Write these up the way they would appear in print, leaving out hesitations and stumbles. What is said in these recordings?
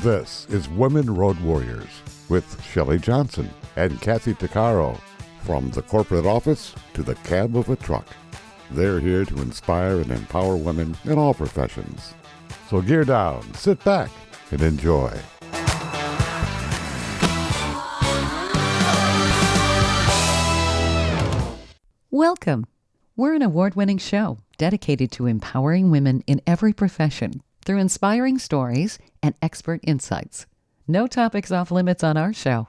This is Women Road Warriors with Shelley Johnson and Kathy Tuccaro. From the corporate office to the cab of a truck, they're here to inspire and empower women in all professions. So gear down, sit back, and enjoy. Welcome. We're an award-winning show dedicated to empowering women in every profession through inspiring stories and expert insights. No topics off limits on our show.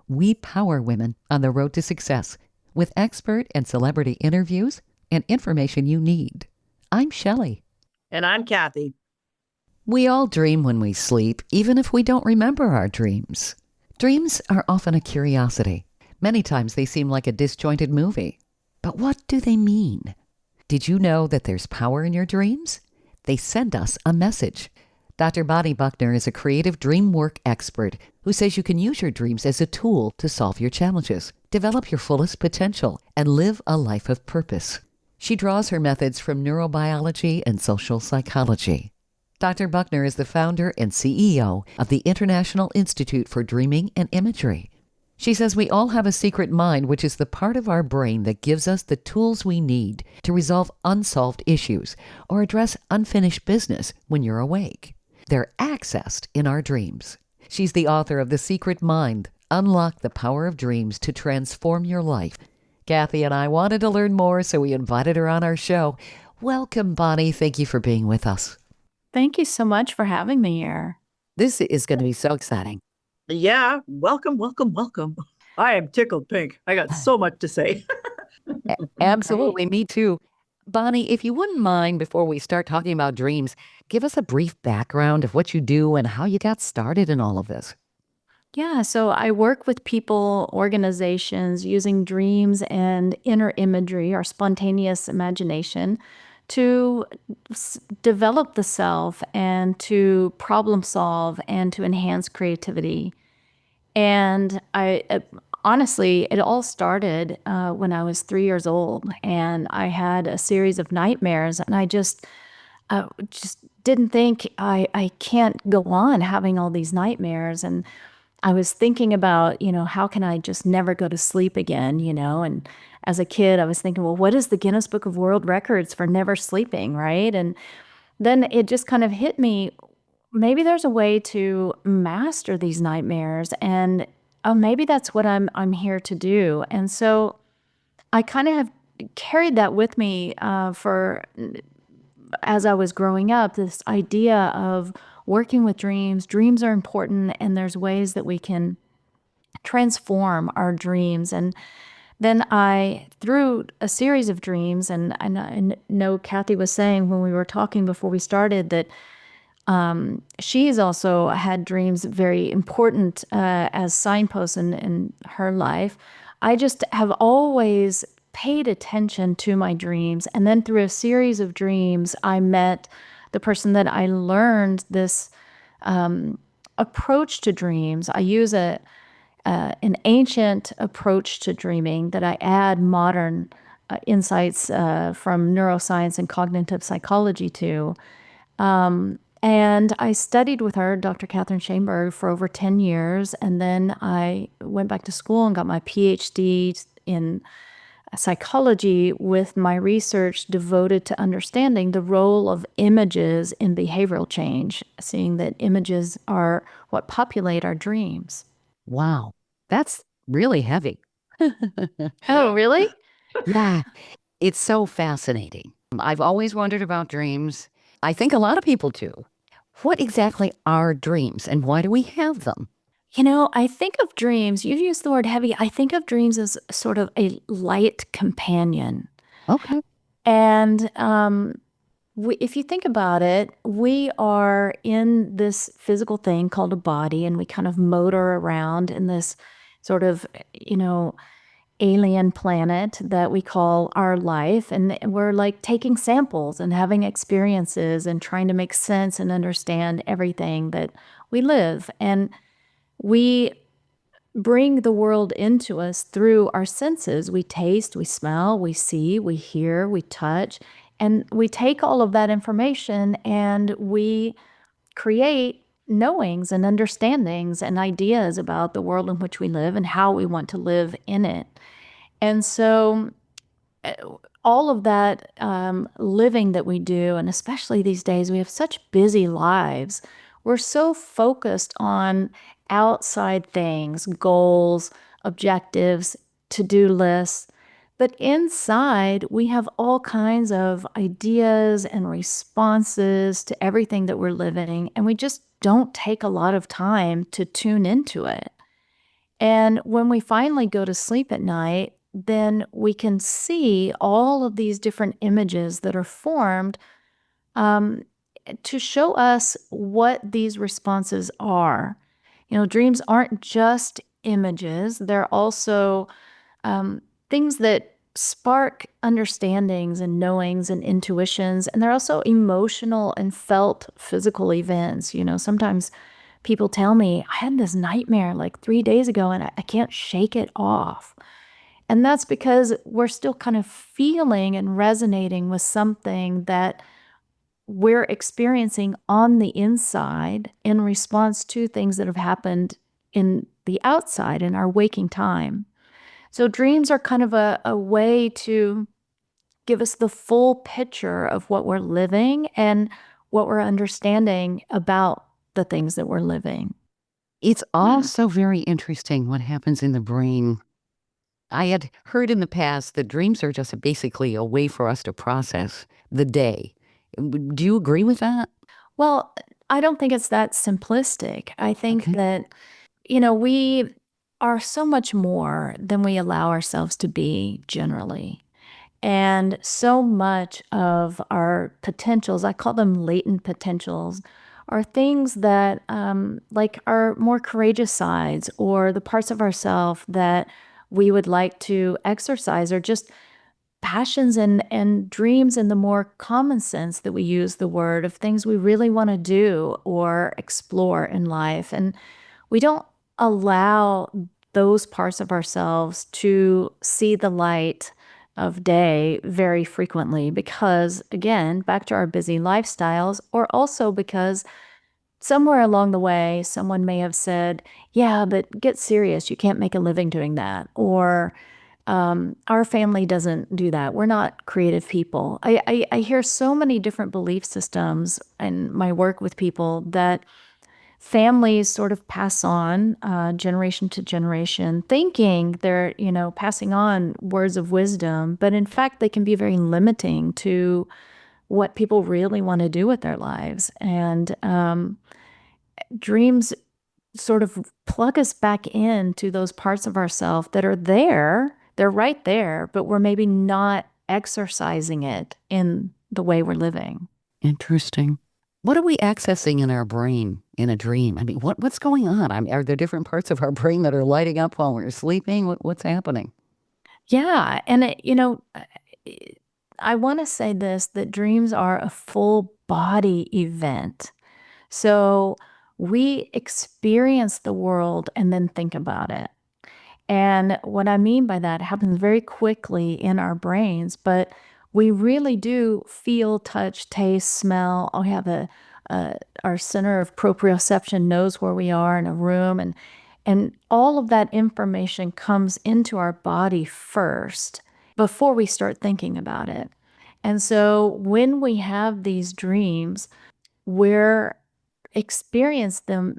We power women on the road to success with expert and celebrity interviews and information you need. I'm Shelley. And I'm Kathy. We all dream when we sleep, even if we don't remember our dreams. Dreams are often a curiosity. Many times they seem like a disjointed movie. But what do they mean? Did you know that there's power in your dreams? They send us a message. Dr. Buckner is a creative dreamwork expert who says you can use your dreams as a tool to solve your challenges, develop your fullest potential, and live a life of purpose. She draws her methods from neurobiology and social psychology. Dr. Buckner is the founder and CEO of the International Institute for Dreaming and Imagery. She says we all have a secret mind, which is the part of our brain that gives us the tools we need to resolve unsolved issues or address unfinished business when you're awake. They're accessed in our dreams. She's the author of The Secret Mind, Unlock the Power of Dreams to Transform Your Life. Kathy and I wanted to learn more, so we invited her on our show. Welcome, Bonnie. Thank you for being with us. Thank you so much for having me here. This is going to be so exciting. Yeah, welcome. I am tickled pink. I got so much to say. Absolutely, me too. Bonnie, if you wouldn't mind, before we start talking about dreams, give us a brief background of what you do and how you got started in all of this. Yeah, so I work with people, organizations using dreams and inner imagery or spontaneous imagination to develop the self and to problem solve and to enhance creativity. And honestly, it all started when I was 3 years old, and I had a series of nightmares, and I just didn't think I can't go on having all these nightmares. And I was thinking about, how can I just never go to sleep again, and as a kid, I was thinking, well, what is the Guinness Book of World Records for never sleeping, right? And then it just kind of hit me, maybe there's a way to master these nightmares, and maybe that's what I'm here to do. And so I kind of have carried that with me as I was growing up, this idea of working with dreams. Dreams are important, and there's ways that we can transform our dreams. And then through a series of dreams, and I know Kathy was saying when we were talking before we started that she's also had dreams very important as signposts in her life. I just have always paid attention to my dreams. And then through a series of dreams, I met the person that I learned this approach to dreams. I use an ancient approach to dreaming that I add modern insights from neuroscience and cognitive psychology to. And I studied with her, Dr. Catherine Shainberg, for over 10 years. And then I went back to school and got my PhD in psychology with my research devoted to understanding the role of images in behavioral change, seeing that images are what populate our dreams. Wow, that's really heavy. Oh, really? Yeah, it's so fascinating. I've always wondered about dreams. I think a lot of people do. What exactly are dreams and why do we have them? I think of dreams, you've used the word heavy, I think of dreams as sort of a light companion. Okay. And if you think about it, we are in this physical thing called a body, and we kind of motor around in this sort of, alien planet that we call our life. And we're like taking samples and having experiences and trying to make sense and understand everything that we live. And we bring the world into us through our senses. We taste, we smell, we see, we hear, we touch, and we take all of that information and we create knowings and understandings and ideas about the world in which we live and how we want to live in it. And so all of that living that we do, and especially these days, we have such busy lives. We're so focused on outside things, goals, objectives, to-do lists. But inside, we have all kinds of ideas and responses to everything that we're living, and we just don't take a lot of time to tune into it. And when we finally go to sleep at night, then we can see all of these different images that are formed um, to show us what these responses are. Dreams aren't just images, they're also things that spark understandings and knowings and intuitions. And they're also emotional and felt physical events. Sometimes people tell me, I had this nightmare like 3 days ago and I can't shake it off. And that's because we're still kind of feeling and resonating with something that we're experiencing on the inside in response to things that have happened in the outside in our waking time. So dreams are kind of a way to give us the full picture of what we're living and what we're understanding about the things that we're living. It's also very interesting what happens in the brain. I had heard in the past that dreams are just basically a way for us to process the day. Do you agree with that? Well, I don't think it's that simplistic. I think Okay. that, we are so much more than we allow ourselves to be generally. And so much of our potentials, I call them latent potentials, are things that like our more courageous sides or the parts of ourselves that we would like to exercise, or just passions and dreams in the more common sense that we use the word, of things we really want to do or explore in life. And we don't allow those parts of ourselves to see the light of day very frequently because, again, back to our busy lifestyles, or also because somewhere along the way, someone may have said, yeah, but get serious. You can't make a living doing that. Or our family doesn't do that. We're not creative people. I hear so many different belief systems in my work with people that families sort of pass on generation to generation, thinking they're, passing on words of wisdom, but in fact, they can be very limiting to what people really want to do with their lives. And dreams sort of plug us back into those parts of ourselves that are there. They're right there, but we're maybe not exercising it in the way we're living. Interesting. What are we accessing in our brain in a dream? I mean, what's going on? I mean, are there different parts of our brain that are lighting up while we're sleeping? What's happening? Yeah. And, I want to say this, that dreams are a full body event. So we experience the world and then think about it. And what I mean by that, it happens very quickly in our brains, but we really do feel, touch, taste, smell. We have our center of proprioception knows where we are in a room, and all of that information comes into our body first before we start thinking about it. And so when we have these dreams, we're experiencing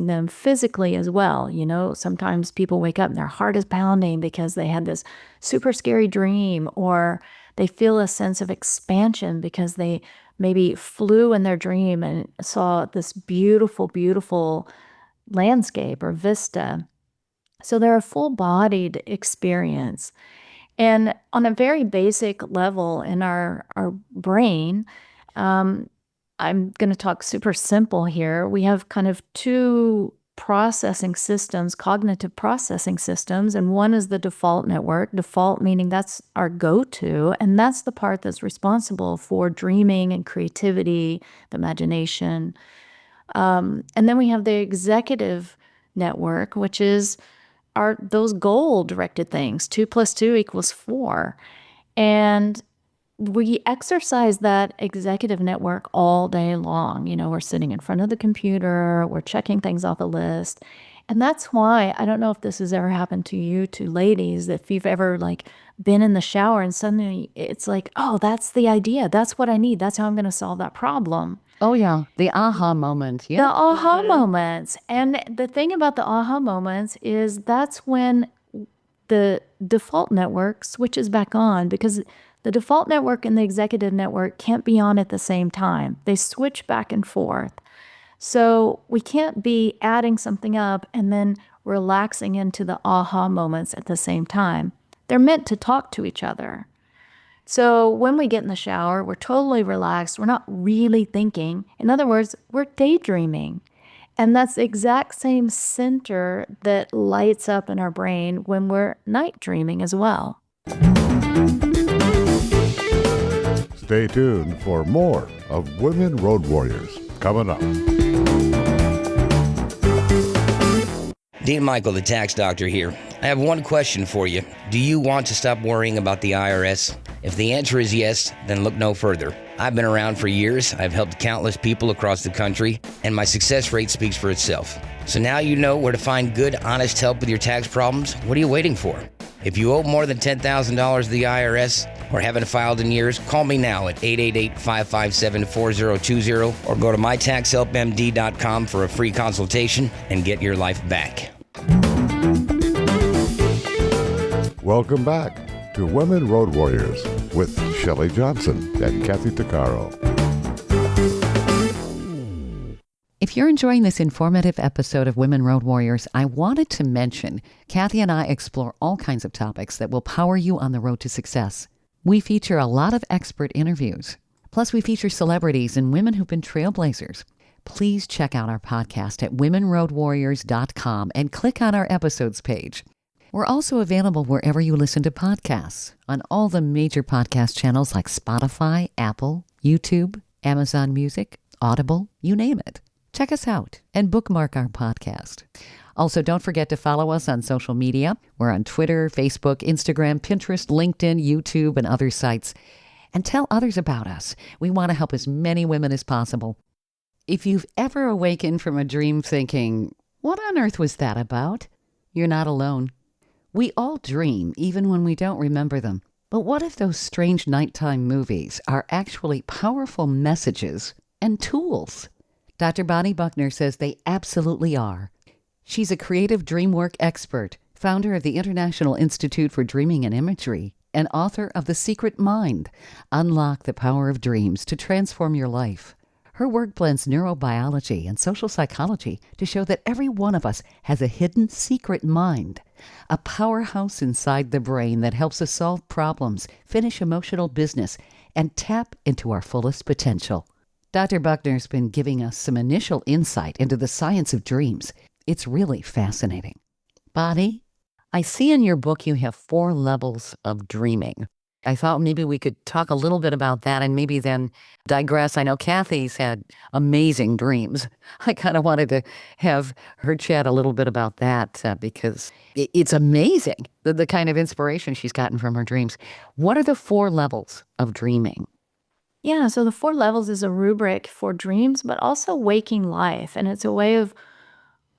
them physically as well. Sometimes people wake up and their heart is pounding because they had this super scary dream, or they feel a sense of expansion because they maybe flew in their dream and saw this beautiful, beautiful landscape or vista. So they're a full-bodied experience. And on a very basic level in our brain, I'm going to talk super simple here. We have kind of two processing systems, cognitive processing systems, and one is the default network. Default meaning that's our go-to, and that's the part that's responsible for dreaming and creativity, the imagination. And then we have the executive network, which is those goal-directed things. 2 + 2 = 4. And we exercise that executive network all day long. We're sitting in front of the computer, we're checking things off a list. And that's why, I don't know if this has ever happened to you, to ladies, if you've ever like been in the shower and suddenly it's like, oh, that's the idea. That's what I need. That's how I'm going to solve that problem. Oh, yeah. The aha moment. The Yeah. aha moments. And the thing about the aha moments is that's when the default network switches back on, because the default network and the executive network can't be on at the same time. They switch back and forth. So we can't be adding something up and then relaxing into the aha moments at the same time. They're meant to talk to each other. So when we get in the shower, we're totally relaxed. We're not really thinking. In other words, we're daydreaming. And that's the exact same center that lights up in our brain when we're night dreaming as well. Stay tuned for more of Women Road Warriors coming up. Dean Michael, the tax doctor here. I have one question for you. Do you want to stop worrying about the IRS? If the answer is yes, then look no further. I've been around for years. I've helped countless people across the country, and my success rate speaks for itself. So now you know where to find good, honest help with your tax problems. What are you waiting for? If you owe more than $10,000 to the IRS or haven't filed in years, call me now at 888-557-4020 or go to mytaxhelpmd.com for a free consultation and get your life back. Welcome back to Women Road Warriors with Shelley Johnson and Kathy Tuccaro. If you're enjoying this informative episode of Women Road Warriors, I wanted to mention Kathy and I explore all kinds of topics that will power you on the road to success. We feature a lot of expert interviews. Plus, we feature celebrities and women who've been trailblazers. Please check out our podcast at womenroadwarriors.com and click on our episodes page. We're also available wherever you listen to podcasts, on all the major podcast channels like Spotify, Apple, YouTube, Amazon Music, Audible, you name it. Check us out and bookmark our podcast. Also, don't forget to follow us on social media. We're on Twitter, Facebook, Instagram, Pinterest, LinkedIn, YouTube, and other sites. And tell others about us. We want to help as many women as possible. If you've ever awakened from a dream thinking, what on earth was that about? You're not alone. We all dream, even when we don't remember them. But what if those strange nighttime movies are actually powerful messages and tools? Dr. Bonnie Buckner says they absolutely are. She's a creative dreamwork expert, founder of the International Institute for Dreaming and Imagery, and author of The Secret Mind, Unlock the Power of Dreams to Transform Your Life. Her work blends neurobiology and social psychology to show that every one of us has a hidden secret mind, a powerhouse inside the brain that helps us solve problems, finish emotional business, and tap into our fullest potential. Dr. Buckner's been giving us some initial insight into the science of dreams. It's really fascinating. Bonnie, I see in your book you have 4 levels of dreaming. I thought maybe we could talk a little bit about that and maybe then digress. I know Kathy's had amazing dreams. I kind of wanted to have her chat a little bit about that because it's amazing, the kind of inspiration she's gotten from her dreams. What are the 4 levels of dreaming? Yeah, so the 4 levels is a rubric for dreams, but also waking life. And it's a way of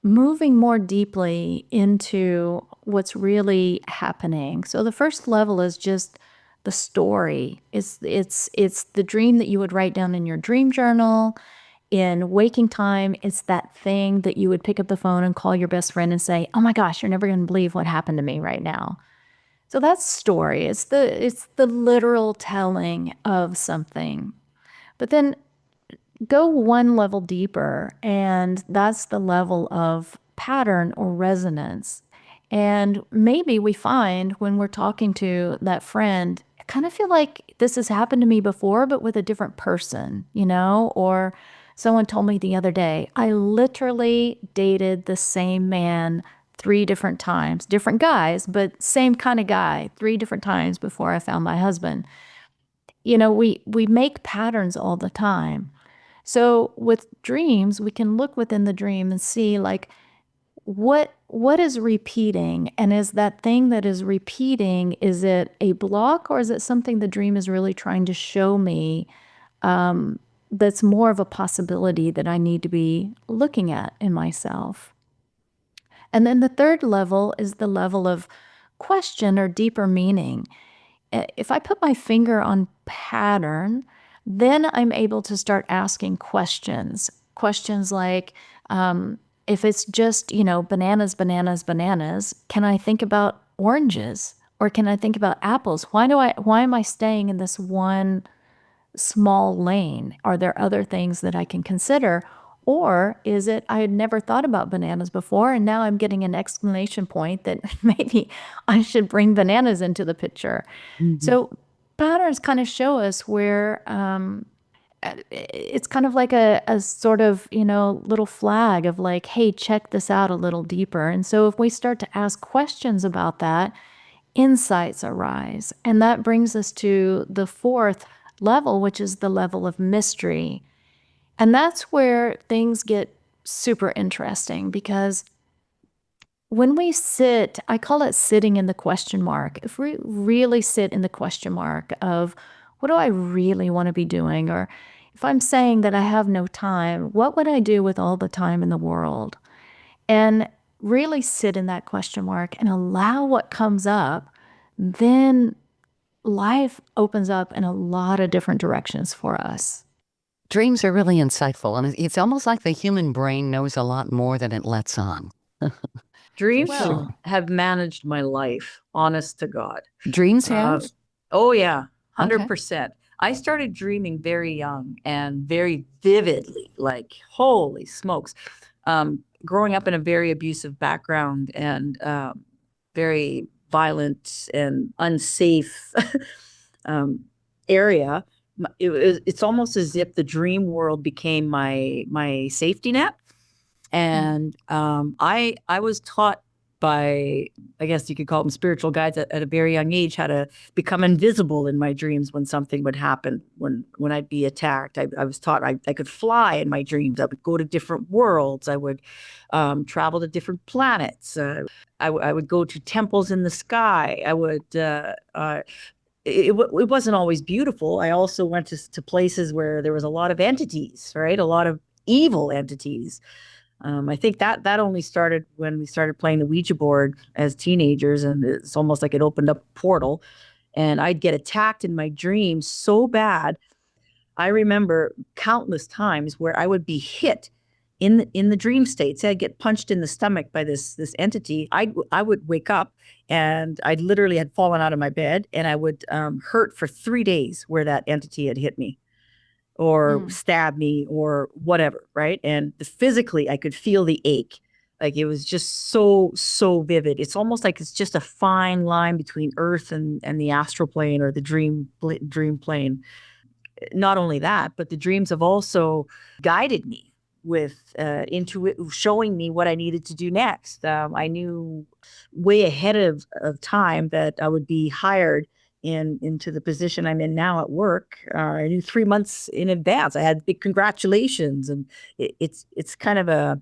moving more deeply into what's really happening. So the first level is just the story. It's the dream that you would write down in your dream journal. In waking time, it's that thing that you would pick up the phone and call your best friend and say, "Oh my gosh, you're never going to believe what happened to me right now." So that's story. It's the literal telling of something. But then go one level deeper, and that's the level of pattern or resonance. And maybe we find when we're talking to that friend, I kind of feel like this has happened to me before, but with a different person, or someone told me the other day, I literally dated the same man 3 different times, different guys, but same kind of guy 3 different times before I found my husband. We make patterns all the time. So with dreams, we can look within the dream and see like what what is repeating? And is that thing that is repeating, is it a block, or is it something the dream is really trying to show me that's more of a possibility that I need to be looking at in myself? And then the third level is the level of question or deeper meaning. If I put my finger on pattern, then I'm able to start asking questions. Questions like, if it's just, bananas, bananas, bananas, can I think about oranges? Or can I think about apples? Why am I staying in this one small lane? Are there other things that I can consider? Or is it, I had never thought about bananas before, and now I'm getting an exclamation point that maybe I should bring bananas into the picture. So patterns kind of show us where it's kind of like a sort of, little flag of like, hey, check this out a little deeper. And so if we start to ask questions about that, insights arise. And that brings us to the fourth level, which is the level of mystery. And that's where things get super interesting, because when we sit, I call it sitting in the question mark. If we really sit in the question mark of what do I really want to be doing? Or if I'm saying that I have no time, what would I do with all the time in the world? And really sit in that question mark and allow what comes up, then life opens up in a lot of different directions for us. Dreams are really insightful, and it's almost like the human brain knows a lot more than it lets on. Dreams Well- have managed my life, honest to God. Dreams have? Oh, yeah, Okay. 100%. I started dreaming very young and very vividly, like, holy smokes. Growing up in a very abusive background and very violent and unsafe area, it's almost as if the dream world became my safety net. And I was taught by, I guess you could call them spiritual guides at a very young age, how to become invisible in my dreams when something would happen, when I'd be attacked. I was taught I could fly in my dreams. I would go to different worlds. I would travel to different planets. I would go to temples in the sky. I would. It wasn't always beautiful. I also went to places where there was a lot of entities, right? A lot of evil entities. I think that only started when we started playing the Ouija board as teenagers, and it's almost like it opened up a portal, and I'd get attacked in my dreams so bad. I remember countless times where I would be hit in the dream state. Say I'd get punched in the stomach by this entity. I would wake up and I literally had fallen out of my bed, and I would hurt for 3 days where that entity had hit me or stab me or whatever, right? And physically, I could feel the ache. Like it was just so vivid. It's almost like it's just a fine line between Earth and the astral plane or the dream plane. Not only that, but the dreams have also guided me with showing me what I needed to do next. I knew way ahead of time that I would be hired into the position I'm in now at work. I knew 3 months in advance. I had big congratulations, and it's kind of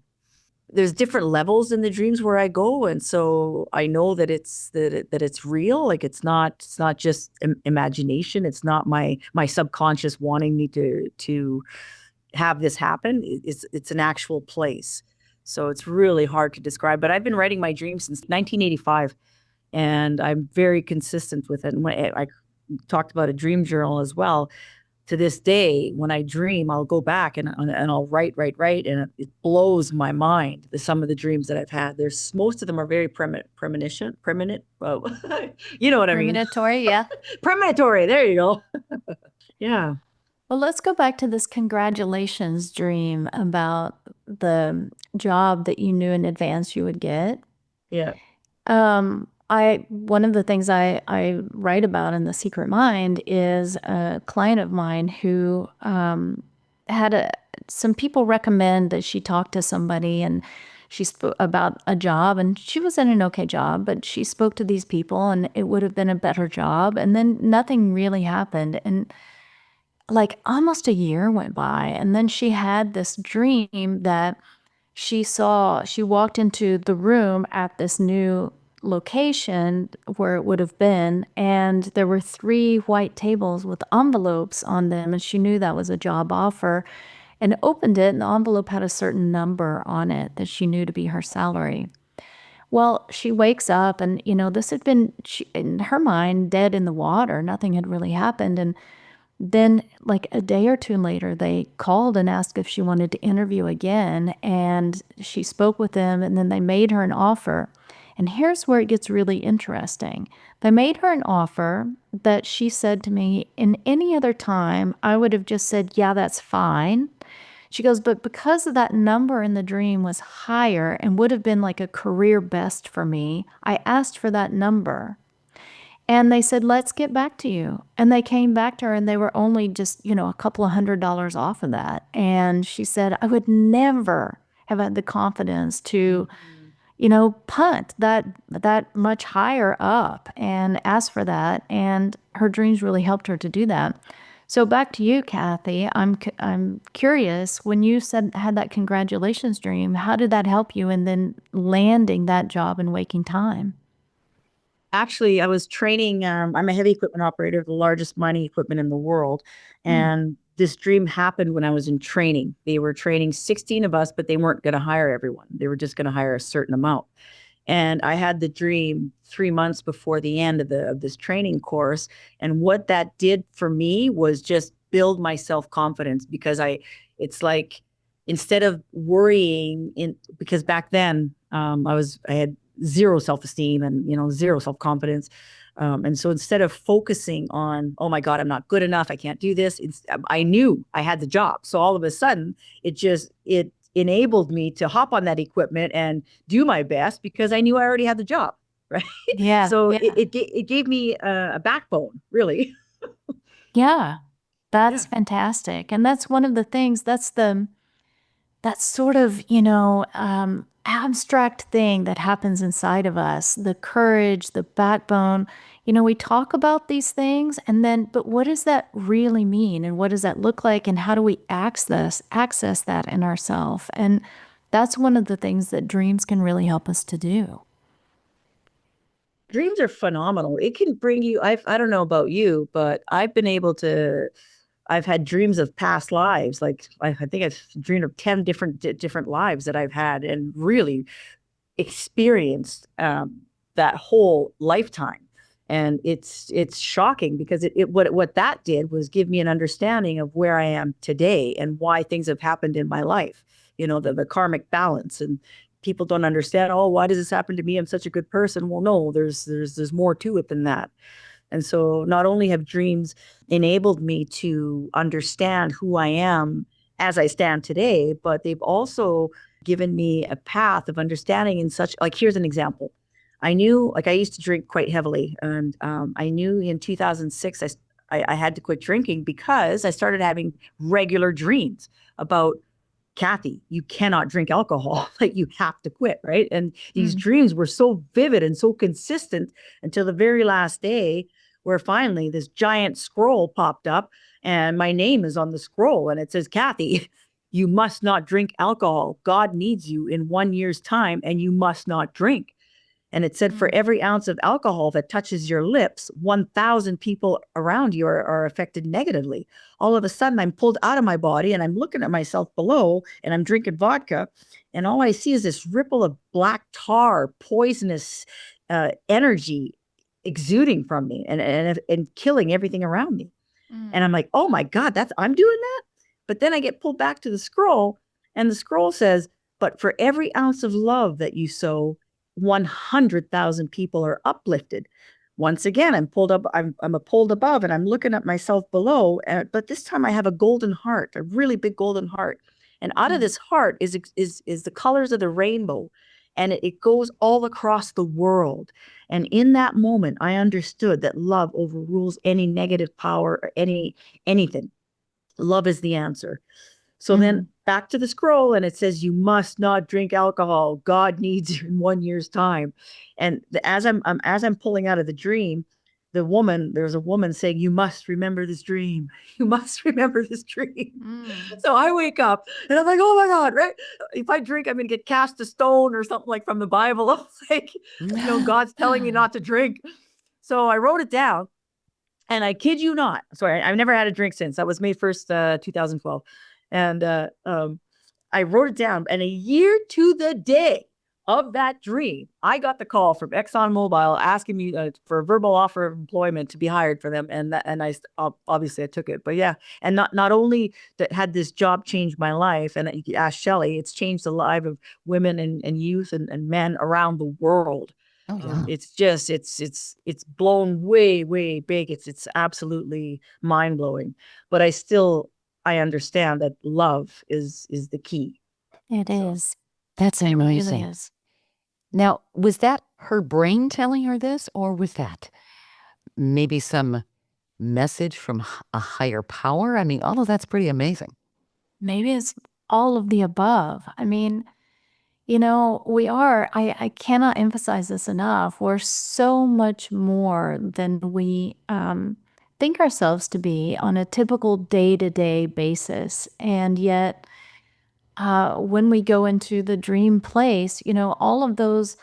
there's different levels in the dreams where I go, and so I know that it's real. Like it's not just imagination. It's not my subconscious wanting me to have this happen. It's an actual place. So it's really hard to describe. But I've been writing my dreams since 1985. And I'm very consistent with it. And when I talked about a dream journal as well. To this day, when I dream, I'll go back and I'll write, and it blows my mind. Some of the dreams that I've had. Most of them are very premonition. Oh, you know what I mean? Premonitory, yeah. Premonitory. There you go. Yeah. Well, let's go back to this congratulations dream about the job that you knew in advance you would get. Yeah. One of the things I write about in The Secret Mind is a client of mine who had some people recommend that she talk to somebody, and she spoke about a job, and she was in an okay job, but she spoke to these people and it would have been a better job, and then nothing really happened. And like almost a year went by, and then she had this dream that she walked into the room at this new location where it would have been, and there were 3 white tables with envelopes on them, and she knew that was a job offer, and opened it, and the envelope had a certain number on it that she knew to be her salary. Well, she wakes up and, this had been, in her mind, dead in the water. Nothing had really happened. And then, like a day or two later, they called and asked if she wanted to interview again. And she spoke with them, and then they made her an offer. And here's where it gets really interesting. They made her an offer that she said to me, in any other time, I would have just said, yeah, that's fine. She goes, but because of that number in the dream was higher and would have been like a career best for me, I asked for that number. And they said, let's get back to you. And they came back to her, and they were only just, a couple of $100 off of that. And she said, I would never have had the confidence to, punt that much higher up and ask for that. And her dreams really helped her to do that. So back to you, Kathy. I'm curious, when you had that congratulations dream, how did that help you in then landing that job in Waking Time? Actually, I was training. I'm a heavy equipment operator of the largest mining equipment in the world. And this dream happened when I was in training. They were training 16 of us, but they weren't going to hire everyone. They were just going to hire a certain amount. And I had the dream 3 months before the end of this training course. And what that did for me was just build my self-confidence, because it's like, instead of worrying because back then I had zero self-esteem and, zero self-confidence. And so instead of focusing on, oh my God, I'm not good enough, I can't do this, I knew I had the job. So all of a sudden it enabled me to hop on that equipment and do my best, because I knew I already had the job. Right. Yeah. So yeah. it gave me a backbone, really. Yeah. That's fantastic. And that's one of the things, that sort of, abstract thing that happens inside of us, the courage, the backbone. We talk about these things, but what does that really mean? And what does that look like? And how do we access that in ourselves? And that's one of the things that dreams can really help us to do. Dreams are phenomenal. It can bring you, I don't know about you, but I've had dreams of past lives. Like I think I've dreamed of 10 different lives that I've had, and really experienced that whole lifetime. And it's shocking, because what that did was give me an understanding of where I am today and why things have happened in my life. The karmic balance. And people don't understand, oh, why does this happen to me? I'm such a good person. Well, no, there's more to it than that. And so not only have dreams enabled me to understand who I am as I stand today, but they've also given me a path of understanding in such, like, here's an example. I knew, like, I used to drink quite heavily. And I knew in 2006, I had to quit drinking, because I started having regular dreams about, Kathy, you cannot drink alcohol. Like, you have to quit, right? And these dreams were so vivid and so consistent until the very last day, where finally this giant scroll popped up, and my name is on the scroll, and it says, Kathy, you must not drink alcohol. God needs you in 1 year's time, and you must not drink. And it said, for every ounce of alcohol that touches your lips, 1,000 people around you are affected negatively. All of a sudden, I'm pulled out of my body, and I'm looking at myself below, and I'm drinking vodka. And all I see is this ripple of black tar, poisonous energy exuding from me and killing everything around me. And I'm like, oh my God, I'm doing that. But then I get pulled back to the scroll, and the scroll says, but for every ounce of love that you sow, 100,000 people are uplifted. Once again, I'm pulled up. I'm pulled above, and I'm looking at myself below. But this time, I have a golden heart, a really big golden heart, and out of this heart is the colors of the rainbow, and it goes all across the world. And in that moment, I understood that love overrules any negative power or anything. Love is the answer. So then back to the scroll, and it says, you must not drink alcohol. God needs you in 1 year's time. And as I'm pulling out of the dream, there's a woman saying, "You must remember this dream. You must remember this dream." So I wake up and I'm like, "Oh my God, right? If I drink, I'm going to get cast a stone or something like from the Bible." Like, God's telling me not to drink. So I wrote it down, and I kid you not. Sorry, I've never had a drink since. That was May 1st, 2012. And I wrote it down, and a year to the day of that dream, I got the call from ExxonMobil asking me for a verbal offer of employment to be hired for them, and I obviously I took it. But yeah, and not only that had this job changed my life, and you could ask Shelley, it's changed the life of women and youth and men around the world. Oh, yeah. It's just it's blown way big. It's absolutely mind blowing. But I understand that love is the key. It is. That's It really amazing. is. Now, was that her brain telling her this, or was that maybe some message from a higher power? I mean, all of that's pretty amazing. Maybe it's all of the above. I mean, I cannot emphasize this enough. We're so much more than we think ourselves to be on a typical day-to-day basis. And yet, when we go into the dream place, all of those,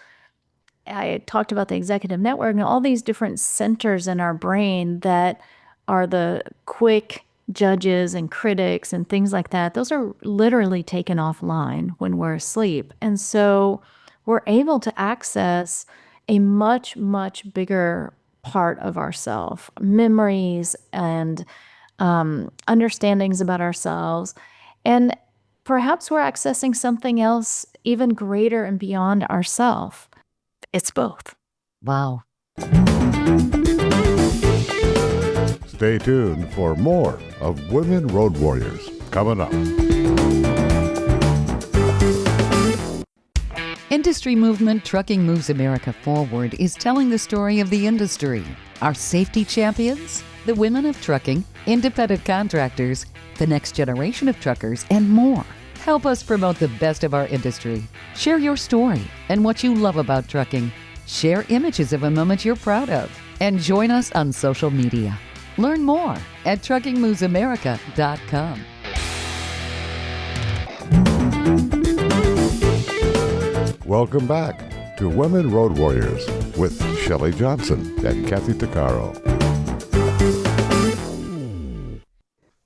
I talked about the executive network and all these different centers in our brain that are the quick judges and critics and things like that. Those are literally taken offline when we're asleep. And so we're able to access a much, much bigger part of ourself, memories and understandings about ourselves. And perhaps we're accessing something else even greater and beyond ourself. It's both. Wow. Stay tuned for more of Women Road Warriors coming up. Industry movement Trucking Moves America Forward is telling the story of the industry. Our safety champions, the women of trucking, independent contractors, the next generation of truckers, and more. Help us promote the best of our industry. Share your story and what you love about trucking. Share images of a moment you're proud of. And join us on social media. Learn more at truckingmovesamerica.com. Welcome back to Women Road Warriors with Shelley Johnson and Kathy Tuccaro.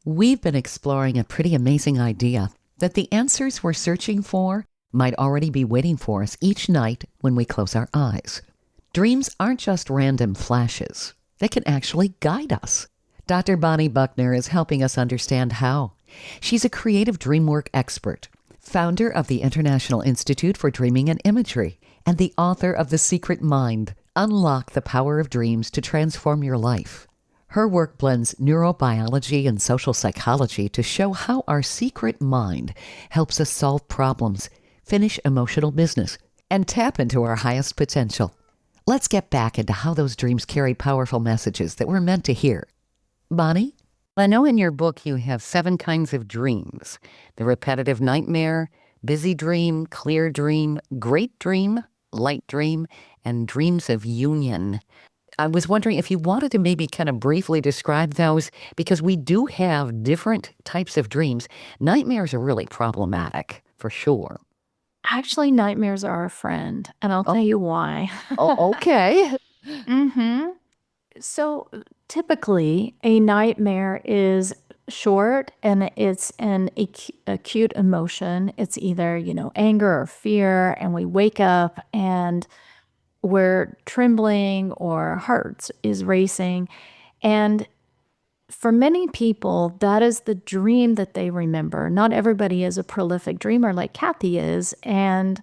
We've been exploring a pretty amazing idea that the answers we're searching for might already be waiting for us each night when we close our eyes. Dreams aren't just random flashes. They can actually guide us. Dr. Bonnie Buckner is helping us understand how. She's a creative dreamwork expert, founder of the International Institute for Dreaming and Imagery, and the author of The Secret Mind, Unlock the Power of Dreams to Transform Your Life. Her work blends neurobiology and social psychology to show how our secret mind helps us solve problems, finish emotional business, and tap into our highest potential. Let's get back into how those dreams carry powerful messages that we're meant to hear. Bonnie, I know in your book you have 7 kinds of dreams: the repetitive nightmare, busy dream, clear dream, great dream, light dream, and dreams of union. I was wondering if you wanted to maybe kind of briefly describe those, because we do have different types of dreams. Nightmares are really problematic, for sure. Actually, nightmares are a friend, and I'll tell you why. Oh, okay. Mm-hmm. So typically, a nightmare is short and it's an acute emotion. It's either, anger or fear, and we wake up and we're trembling or our heart is racing. And for many people, that is the dream that they remember. Not everybody is a prolific dreamer like Kathy is. And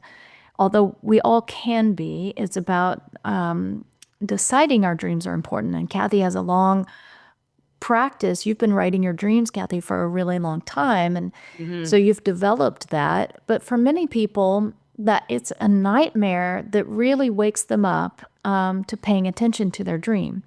although we all can be, it's about deciding our dreams are important. And Kathy has a long practice. You've been writing your dreams, Kathy, for a really long time. And so you've developed that. But for many people, that it's a nightmare that really wakes them up to paying attention to their dream.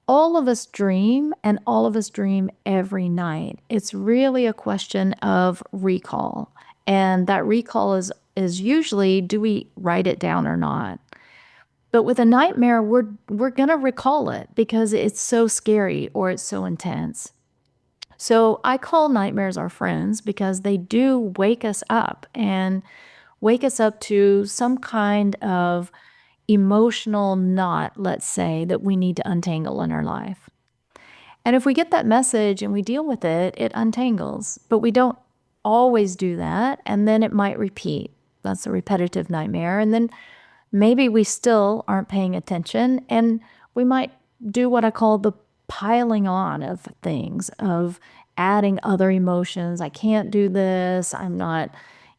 All of us dream, and all of us dream every night. It's really a question of recall. And that recall is usually, do we write it down or not? But with a nightmare, we're going to recall it because it's so scary or it's so intense. So I call nightmares our friends because they do wake us up and wake us up to some kind of emotional knot, let's say, that we need to untangle in our life. And if we get that message and we deal with it, it untangles. But we don't always do that, and then it might repeat. That's a repetitive nightmare. And then maybe we still aren't paying attention, and we might do what I call the piling on of things, of adding other emotions. I can't do this. I'm not,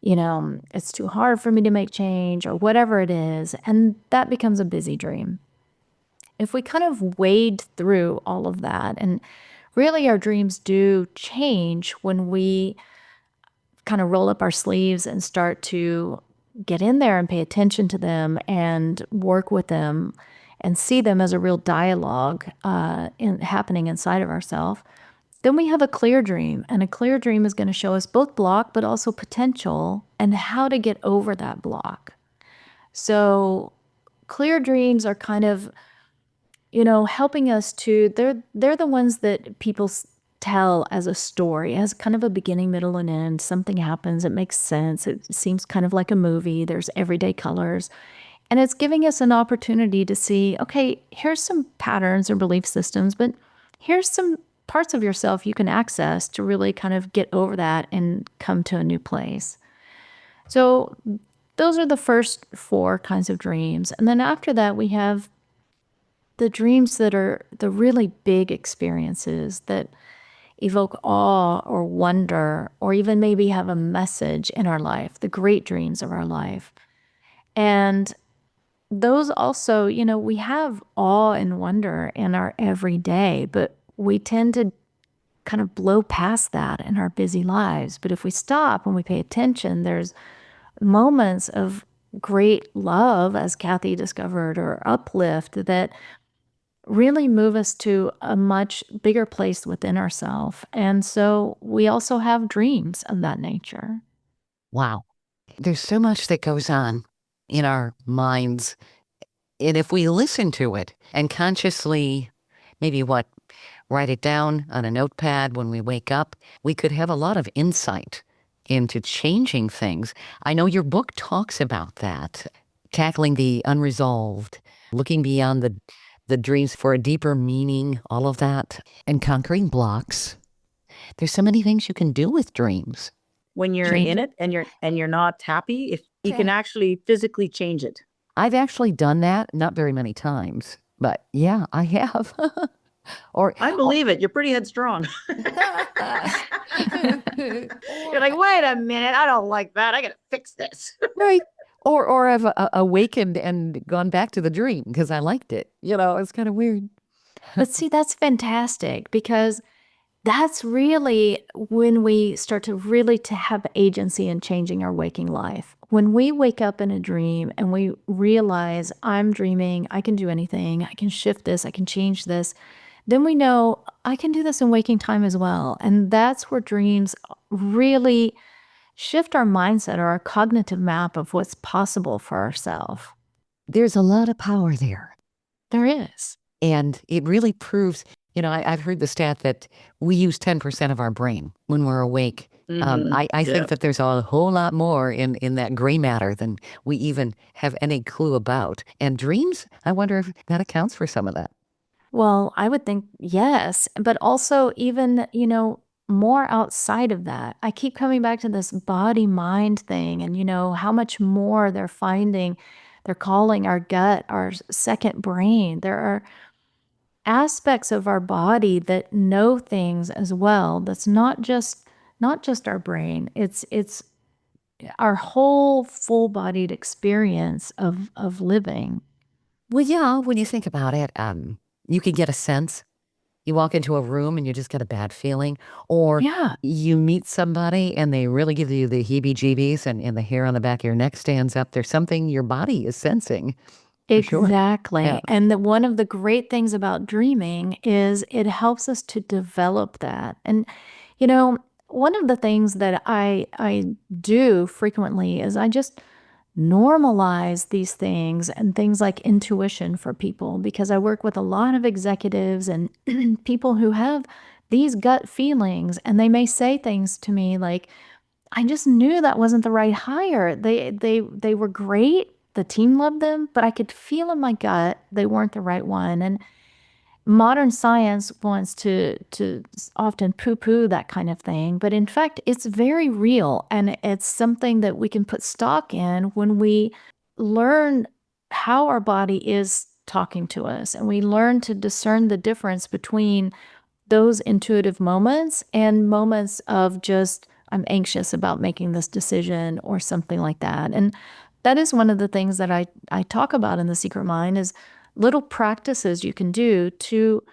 it's too hard for me to make change or whatever it is. And that becomes a busy dream. If we kind of wade through all of that, and really our dreams do change when we kind of roll up our sleeves and start to get in there and pay attention to them and work with them and see them as a real dialogue happening inside of ourselves, then we have a clear dream. And a clear dream is going to show us both block, but also potential and how to get over that block. So clear dreams are kind of, helping us to, they're the ones that people tell as a story, as kind of a beginning, middle, and end. Something happens, it makes sense. It seems kind of like a movie. There's everyday colors. And it's giving us an opportunity to see, okay, here's some patterns or belief systems, but here's some parts of yourself you can access to really kind of get over that and come to a new place. So those are the first 4 kinds of dreams. And then after that, we have the dreams that are the really big experiences that evoke awe or wonder, or even maybe have a message in our life, the great dreams of our life. And those also, we have awe and wonder in our everyday, but we tend to kind of blow past that in our busy lives. But if we stop and we pay attention, there's moments of great love, as Kathy discovered, or uplift that really move us to a much bigger place within ourselves. And so we also have dreams of that nature. Wow. There's so much that goes on in our minds. And if we listen to it and consciously, maybe write it down on a notepad when we wake up, we could have a lot of insight into changing things. I know your book talks about that, tackling the unresolved, looking beyond the dreams for a deeper meaning, all of that, and conquering blocks. There's so many things you can do with dreams. When you're in it and you're not happy, if you can actually physically change it. I've actually done that, not very many times, but yeah, I have. I believe it. You're pretty headstrong. You're like, wait a minute, I don't like that. I got to fix this. Right. Or I've awakened and gone back to the dream because I liked it. It's kind of weird. But see, that's fantastic, because that's really when we start to really to have agency in changing our waking life. When we wake up in a dream and we realize I'm dreaming, I can do anything, I can shift this, I can change this, then we know I can do this in waking time as well. And that's where dreams really shift our mindset or our cognitive map of what's possible for ourselves. There's a lot of power there. There is. And it really proves, I've heard the stat that we use 10% of our brain when we're awake. Mm-hmm. I think that there's a whole lot more in that gray matter than we even have any clue about. And dreams, I wonder if that accounts for some of that. Well, I would think yes, but also even, more outside of that. I keep coming back to this body-mind thing and, how much more they're finding. They're calling our gut our second brain. There are aspects of our body that know things as well. That's not just our brain. It's our whole full-bodied experience of living. Well, yeah, when you think about it, you can get a sense. You walk into a room and you just get a bad feeling. Or you meet somebody and they really give you the heebie-jeebies and the hair on the back of your neck stands up. There's something your body is sensing. Exactly. Sure. Yeah. And one of the great things about dreaming is it helps us to develop that. And, one of the things that I do frequently is I just normalize these things and things like intuition for people, because I work with a lot of executives and people who have these gut feelings, and they may say things to me like, I just knew that wasn't the right hire. They were great. The team loved them, but I could feel in my gut they weren't the right one. And modern science wants to often poo-poo that kind of thing, but in fact, it's very real, and it's something that we can put stock in when we learn how our body is talking to us, and we learn to discern the difference between those intuitive moments and moments of just, I'm anxious about making this decision or something like that. And that is one of the things that I talk about in The Secret Mind, is little practices you can do to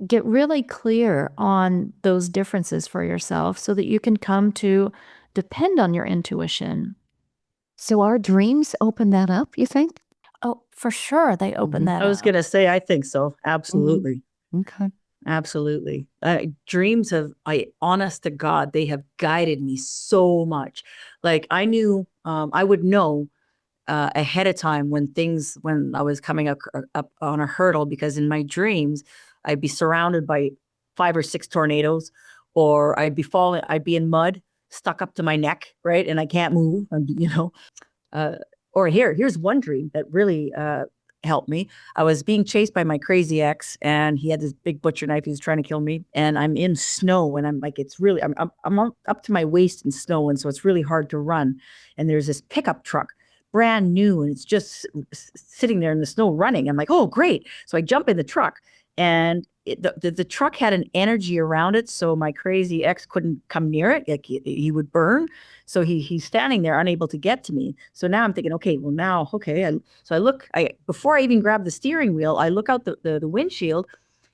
get really clear on those differences for yourself so that you can come to depend on your intuition. So our dreams open that up, you think? Oh, for sure, they open that I was up. going to say, I think so. Absolutely. Okay. Absolutely. Dreams have, honest to God, they have guided me so much. Like I knew, I would know ahead of time when I was coming up on a hurdle, because in my dreams, I'd be surrounded by 5 or 6 tornadoes, or I'd be in mud, stuck up to my neck, right? And I can't move, or here's one dream that really helped me. I was being chased by my crazy ex, and he had this big butcher knife. He was trying to kill me, and I'm in snow, and I'm like, I'm up to my waist in snow, and so it's really hard to run. And there's this pickup truck, brand new, and it's just sitting there in the snow running. I'm like, oh, great. So I jump in the truck, and the truck had an energy around it, so my crazy ex couldn't come near it. Like he would burn. So he's standing there unable to get to me. So now I'm thinking, okay, before I even grab the steering wheel, I look out the windshield,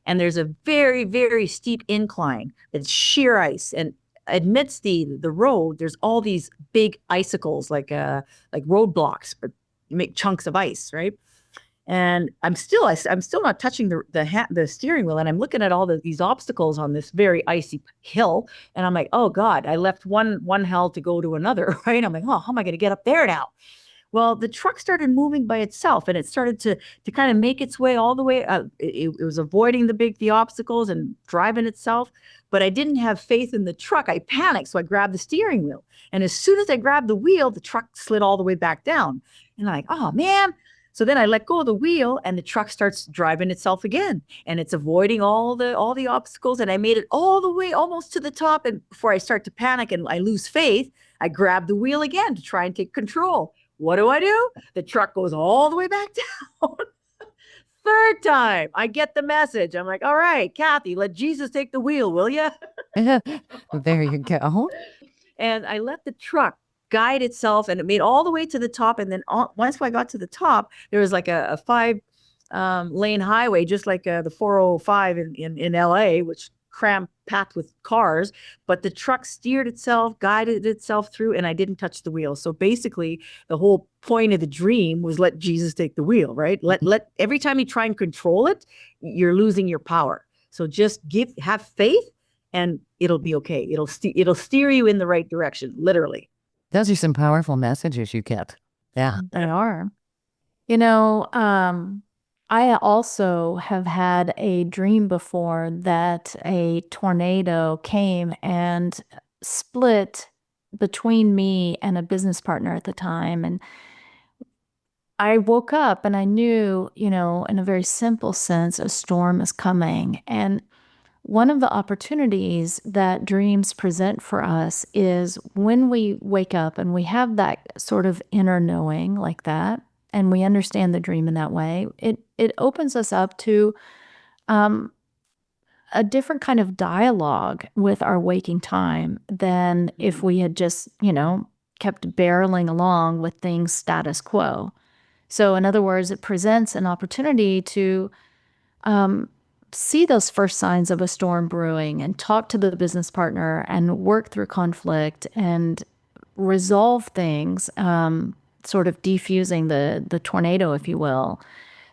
and there's a very, very steep incline. It's sheer ice, and amidst the road, there's all these big icicles, like roadblocks, but make chunks of ice, right? And I'm still not touching the steering wheel, and I'm looking at all these obstacles on this very icy hill, and I'm like, oh God, I left one hell to go to another, right? I'm like, oh, how am I going to get up there now? Well, the truck started moving by itself, and it started to kind of make its way all the way. It was avoiding the obstacles and driving itself, but I didn't have faith in the truck. I panicked, so I grabbed the steering wheel, and as soon as I grabbed the wheel, the truck slid all the way back down, and I'm like, oh man. So then I let go of the wheel, and the truck starts driving itself again, and it's avoiding all the obstacles, and I made it all the way almost to the top, and before I start to panic and I lose faith, I grab the wheel again to try and take control. What do? The truck goes all the way back down. Third time, I get the message. I'm like, all right, Kathy, let Jesus take the wheel, will you? There you go. And I let the truck guide itself, and it made all the way to the top. And then once I got to the top, there was like a 5 lane highway, just like the 405 in LA, which packed with cars, but the truck steered itself, guided itself through, and I didn't touch the wheel. So basically, the whole point of the dream was let Jesus take the wheel, right? Let every time you try and control it, you're losing your power. So just have faith, and it'll be okay. It'll steer you in the right direction, literally. Those are some powerful messages you get. Yeah. They are. I also have had a dream before that a tornado came and split between me and a business partner at the time. And I woke up and I knew, in a very simple sense, a storm is coming. And one of the opportunities that dreams present for us is when we wake up and we have that sort of inner knowing like that, and we understand the dream in that way, it opens us up to a different kind of dialogue with our waking time than if we had just, kept barreling along with things status quo. So in other words, it presents an opportunity to see those first signs of a storm brewing and talk to the business partner and work through conflict and resolve things, sort of defusing the tornado, if you will.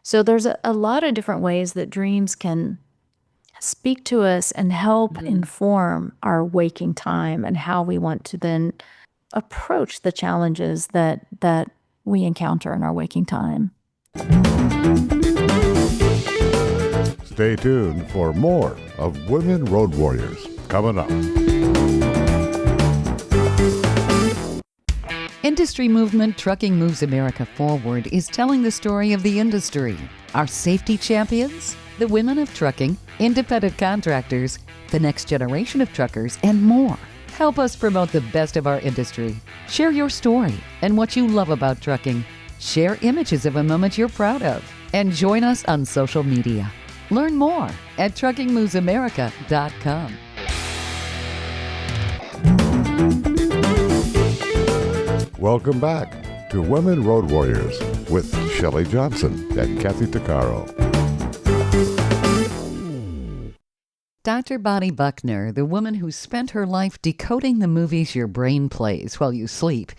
So there's a lot of different ways that dreams can speak to us and help inform our waking time and how we want to then approach the challenges that we encounter in our waking time. Stay tuned for more of Women Road Warriors coming up. Industry movement Trucking Moves America Forward is telling the story of the industry. Our safety champions, the women of trucking, independent contractors, the next generation of truckers, and more. Help us promote the best of our industry. Share your story and what you love about trucking. Share images of a moment you're proud of. And join us on social media. Learn more at truckingmovesamerica.com. Welcome back to Women Road Warriors with Shelley Johnson and Kathy Tuccaro. Dr. Bonnie Buckner, the woman who spent her life decoding the movies your brain plays while you sleep,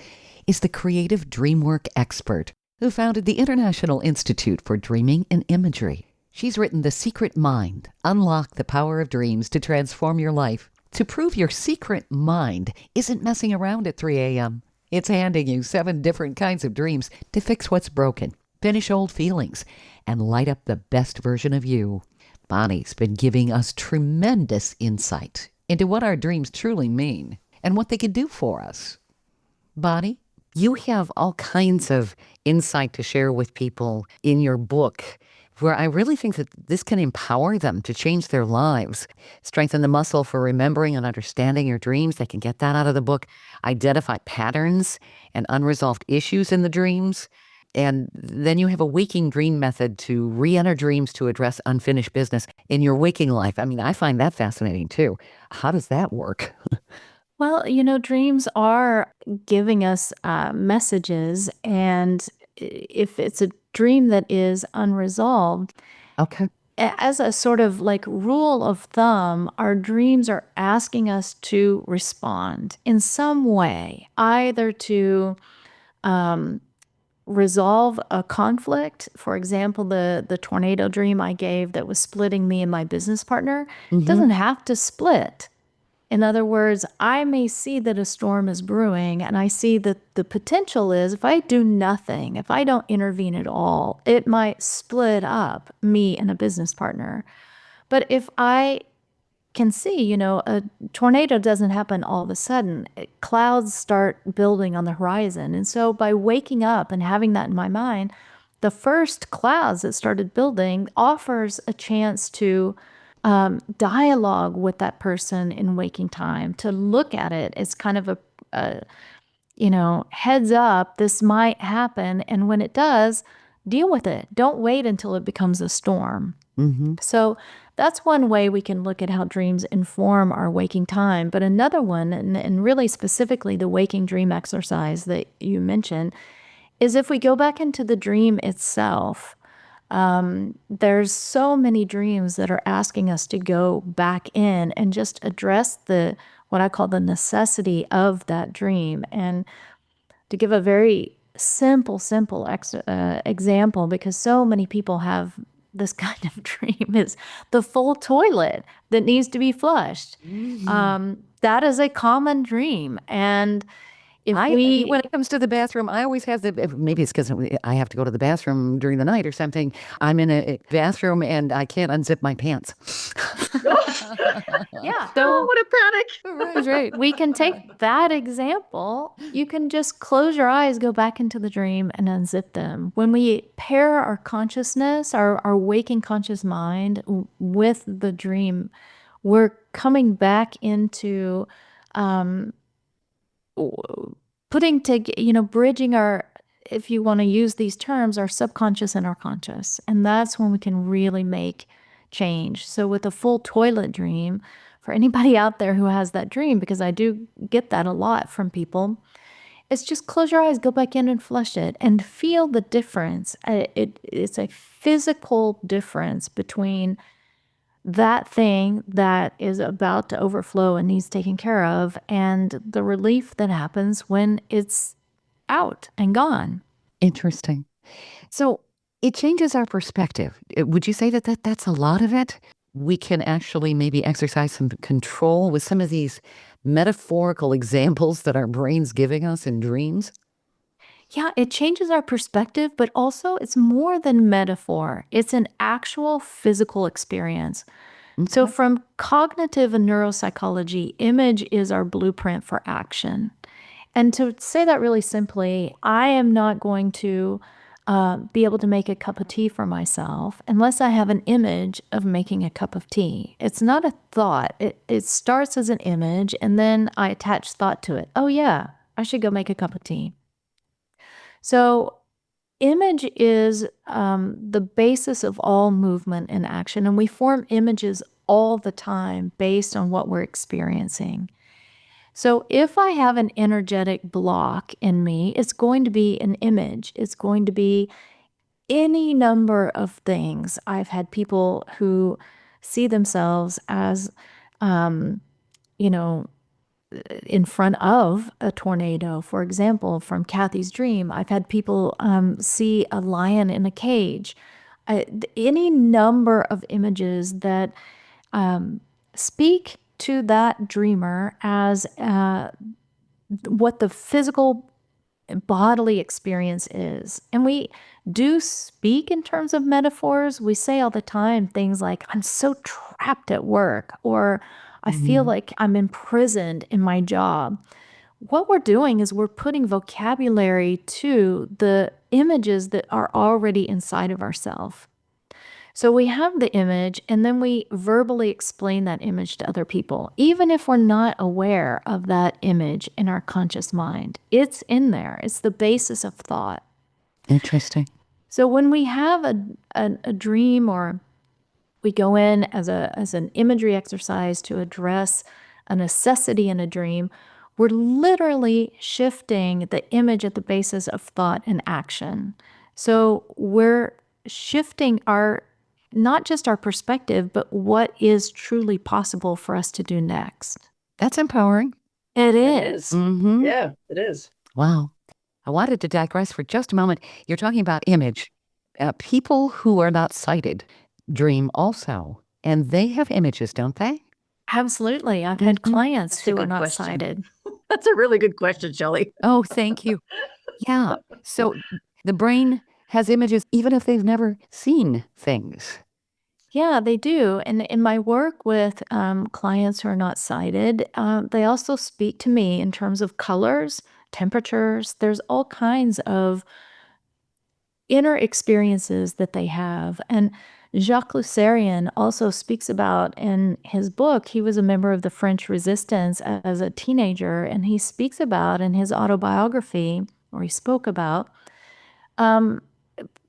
is the creative dreamwork expert who founded the International Institute for Dreaming and Imagery. She's written The Secret Mind, Unlock the Power of Dreams to Transform Your Life, to prove your secret mind isn't messing around at 3 a.m. It's handing you 7 different kinds of dreams to fix what's broken, finish old feelings, and light up the best version of you. Bonnie's been giving us tremendous insight into what our dreams truly mean and what they can do for us. Bonnie, you have all kinds of insight to share with people in your book, where I really think that this can empower them to change their lives, strengthen the muscle for remembering and understanding your dreams. They can get that out of the book, identify patterns and unresolved issues in the dreams. And then you have a waking dream method to re-enter dreams to address unfinished business in your waking life. I mean, I find that fascinating too. How does that work? Well, dreams are giving us messages, and if it's a dream that is unresolved, Okay. as a sort of like rule of thumb, our dreams are asking us to respond in some way, either to resolve a conflict. For example, the tornado dream I gave that was splitting me and my business partner doesn't have to split. In other words, I may see that a storm is brewing, and I see that the potential is if I do nothing, if I don't intervene at all, it might split up me and a business partner. But if I can see, a tornado doesn't happen all of a sudden. Clouds start building on the horizon. And so by waking up and having that in my mind, the first clouds that started building offers a chance to dialogue with that person in waking time, to look at it as kind of a heads up, this might happen. And when it does, deal with it. Don't wait until it becomes a storm. So that's one way we can look at how dreams inform our waking time. But another one, and really specifically the waking dream exercise that you mentioned, is if we go back into the dream itself, there's so many dreams that are asking us to go back in and just address what I call the necessity of that dream. And to give a very simple example, because so many people have this kind of dream, is the full toilet that needs to be flushed. That is a common dream. And when it comes to the bathroom, I always have maybe it's because I have to go to the bathroom during the night or something. I'm in a bathroom and I can't unzip my pants. Yeah. Oh, what a panic. Right. We can take that example. You can just close your eyes, go back into the dream, and unzip them. When we pair our consciousness, our waking conscious mind with the dream, we're coming back into bridging our, if you want to use these terms, our subconscious and our conscious. And that's when we can really make change. So with a full toilet dream, for anybody out there who has that dream, because I do get that a lot from people, it's just close your eyes, go back in and flush it, and feel the difference. It's a physical difference between that thing that is about to overflow and needs taken care of, and the relief that happens when it's out and gone. Interesting. So it changes our perspective. Would you say that's a lot of it? We can actually maybe exercise some control with some of these metaphorical examples that our brain's giving us in dreams? Yeah, it changes our perspective, but also it's more than metaphor. It's an actual physical experience. So, Okay. from cognitive and neuropsychology, image is our blueprint for action. And to say that really simply, I am not going to be able to make a cup of tea for myself unless I have an image of making a cup of tea. It's not a thought. It starts as an image, and then I attach thought to it. Oh, yeah, I should go make a cup of tea. So, image is the basis of all movement and action, and we form images all the time based on what we're experiencing. So, if I have an energetic block in me, it's going to be an image. It's going to be any number of things. I've had people who see themselves as, um, you know, in front of a tornado. For example, from Kathy's dream, I've had people see a lion in a cage. Any number of images that speak to that dreamer as what the physical bodily experience is. And we do speak in terms of metaphors. We say all the time things like, I'm so trapped at work, or I feel like I'm imprisoned in my job. What we're doing is we're putting vocabulary to the images that are already inside of ourselves. So we have the image, and then we verbally explain that image to other people, even if we're not aware of that image in our conscious mind. It's in there, it's the basis of thought. Interesting. So when we have a dream, or we go in as an imagery exercise to address a necessity in a dream, we're literally shifting the image at the basis of thought and action. So we're shifting not just our perspective, but what is truly possible for us to do next. That's empowering. It is. Mm-hmm. Yeah, it is. Wow. I wanted to digress for just a moment. You're talking about image. People who are not sighted dream also, and they have images, don't they? Absolutely. I've had clients That's a who are good not question. sighted. That's a really good question, Shelley. Oh, thank you. Yeah. So the brain has images even if they've never seen things. Yeah, they do. And in my work with clients who are not sighted, they also speak to me in terms of colors, temperatures. There's all kinds of inner experiences that they have. And Jacques Lucerian also speaks about in his book, he was a member of the French Resistance as a teenager, and he speaks about in his autobiography, or he spoke about, um,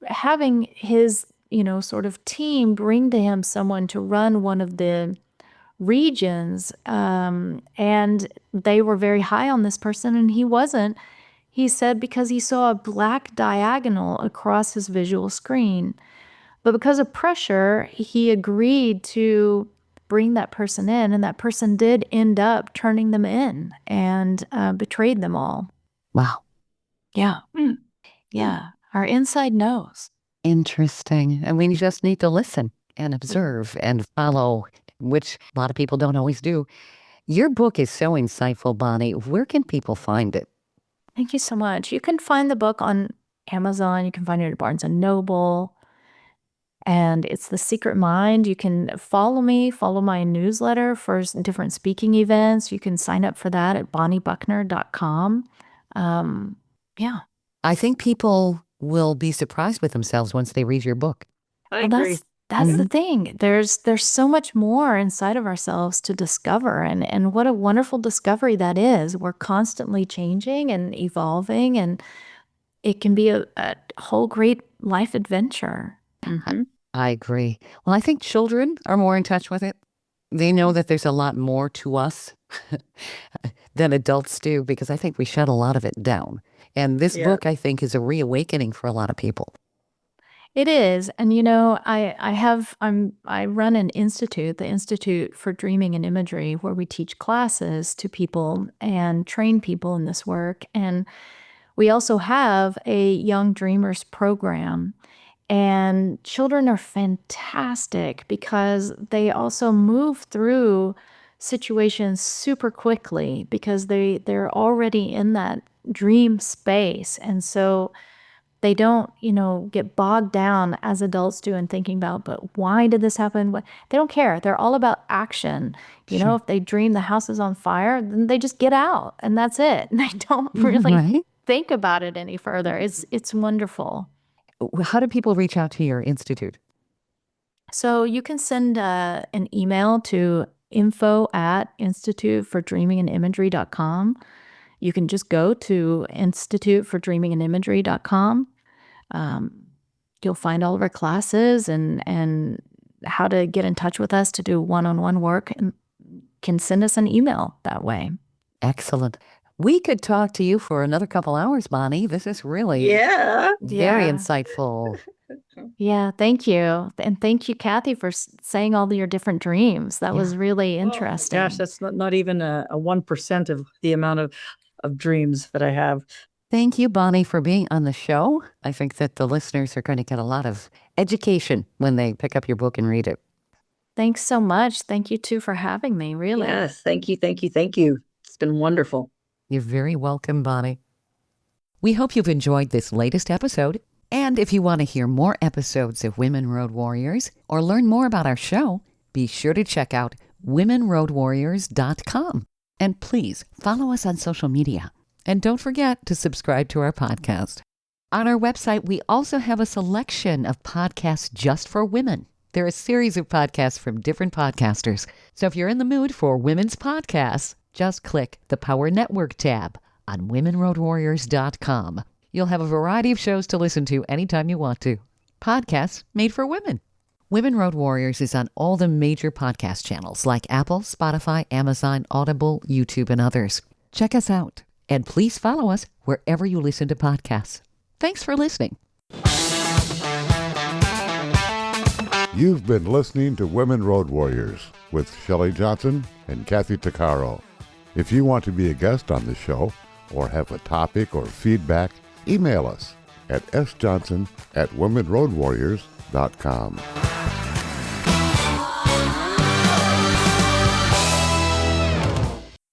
having his, sort of team bring to him someone to run one of the regions, and they were very high on this person, and he wasn't. He said because he saw a black diagonal across his visual screen. But because of pressure, he agreed to bring that person in, and that person did end up turning them in and betrayed them all. Wow. Yeah. Yeah. Our inside knows. Interesting. And we just need to listen and observe and follow, which a lot of people don't always do. Your book is so insightful, Bonnie. Where can people find it? Thank you so much. You can find the book on Amazon. You can find it at Barnes & Noble. And it's The Secret Mind. You can follow my newsletter for different speaking events. You can sign up for that at bonniebuckner.com. Yeah. I think people will be surprised with themselves once they read your book. I Well, agree. that's the thing. There's so much more inside of ourselves to discover, and what a wonderful discovery that is. We're constantly changing and evolving, and it can be a whole great life adventure. Mm-hmm. I agree. Well, I think children are more in touch with it. They know that there's a lot more to us than adults do, because I think we shut a lot of it down. And this book, I think, is a reawakening for a lot of people. It is. And I run an institute, the Institute for Dreaming and Imagery, where we teach classes to people and train people in this work. And we also have a Young Dreamers program. And children are fantastic because they also move through situations super quickly because they're already in that dream space. And so they don't, get bogged down as adults do in thinking about, but why did this happen? They don't care. They're all about action. If they dream the house is on fire, then they just get out and that's it. And they don't really think about it any further. It's wonderful. How do people reach out to your institute? So you can send an email to info@institutefordreamingandimagery.com. You can just go to institutefordreamingandimagery.com. You'll find all of our classes and how to get in touch with us to do one-on-one work, and can send us an email that way. Excellent. We could talk to you for another couple hours, Bonnie. This is really very insightful. Yeah, thank you. And thank you, Kathy, for saying all your different dreams. That was really interesting. Gosh, that's not even a 1% of the amount of dreams that I have. Thank you, Bonnie, for being on the show. I think that the listeners are going to get a lot of education when they pick up your book and read it. Thanks so much. Thank you, too, for having me, really. Yes, thank you. It's been wonderful. You're very welcome, Bonnie. We hope you've enjoyed this latest episode. And if you want to hear more episodes of Women Road Warriors or learn more about our show, be sure to check out womenroadwarriors.com. And please follow us on social media. And don't forget to subscribe to our podcast. On our website, we also have a selection of podcasts just for women. There are a series of podcasts from different podcasters. So if you're in the mood for women's podcasts, just click the Power Network tab on womenroadwarriors.com. You'll have a variety of shows to listen to anytime you want to. Podcasts made for women. Women Road Warriors is on all the major podcast channels like Apple, Spotify, Amazon, Audible, YouTube, and others. Check us out. And please follow us wherever you listen to podcasts. Thanks for listening. You've been listening to Women Road Warriors with Shelley Johnson and Kathy Tuccaro. If you want to be a guest on the show or have a topic or feedback, email us at sjohnson@womenroadwarriors.com.